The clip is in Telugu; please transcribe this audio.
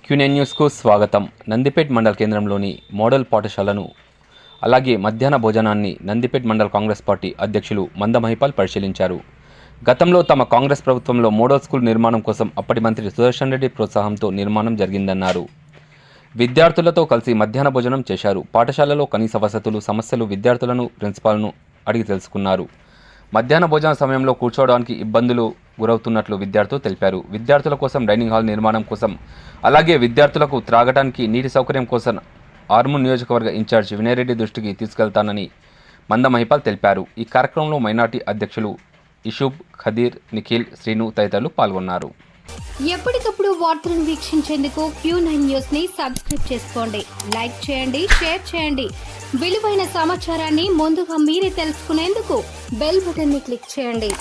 క్యూనెన్ న్యూస్కు స్వాగతం. నందిపేట్ మండల కేంద్రంలోని మోడల్ పాఠశాలను అలాగే మధ్యాహ్న భోజనాన్ని నందిపేట్ మండల కాంగ్రెస్ పార్టీ అధ్యక్షులు మంద మహిపాల్ పరిశీలించారు. గతంలో తమ కాంగ్రెస్ ప్రభుత్వంలో మోడల్ స్కూల్ నిర్మాణం కోసం అప్పటి మంత్రి సుదర్శన్ రెడ్డి ప్రోత్సాహంతో నిర్మాణం జరిగిందన్నారు. విద్యార్థులతో కలిసి మధ్యాహ్న భోజనం చేశారు. పాఠశాలలో కనీస వసతులు, సమస్యలు విద్యార్థులను, ప్రిన్సిపాల్ను అడిగి తెలుసుకున్నారు. మధ్యాహ్న భోజన సమయంలో కూర్చోవడానికి ఇబ్బందులు గురవుతున్నట్లు విద్యార్థులు తెలిపారు. విద్యార్థుల కోసం డైనింగ్ హాల్ నిర్మాణం కోసం, అలాగే విద్యార్థులకు త్రాగడానికి నీటి సౌకర్యం కోసం ఆర్మూర్ నియోజకవర్గ ఇన్ఛార్జ్ వినయరెడ్డి దృష్టికి తీసుకెళ్తానని మంద మహిపాల్ తెలిపారు. ఈ కార్యక్రమంలో మైనార్టీ అధ్యక్షులు ఇషూబ్, ఖదీర్, నిఖిల్, శ్రీను తదితరులు పాల్గొన్నారు. ఎప్పటికప్పుడు వార్తలను వీక్షించేందుకు Q9 న్యూస్ ని సబ్స్క్రైబ్ చేసుకోండి, లైక్ చేయండి, షేర్ చేయండి. విలువైన సమాచారాన్ని ముందుగా మీరే తెలుసుకునేందుకు బెల్ బటన్ ని క్లిక్ చేయండి.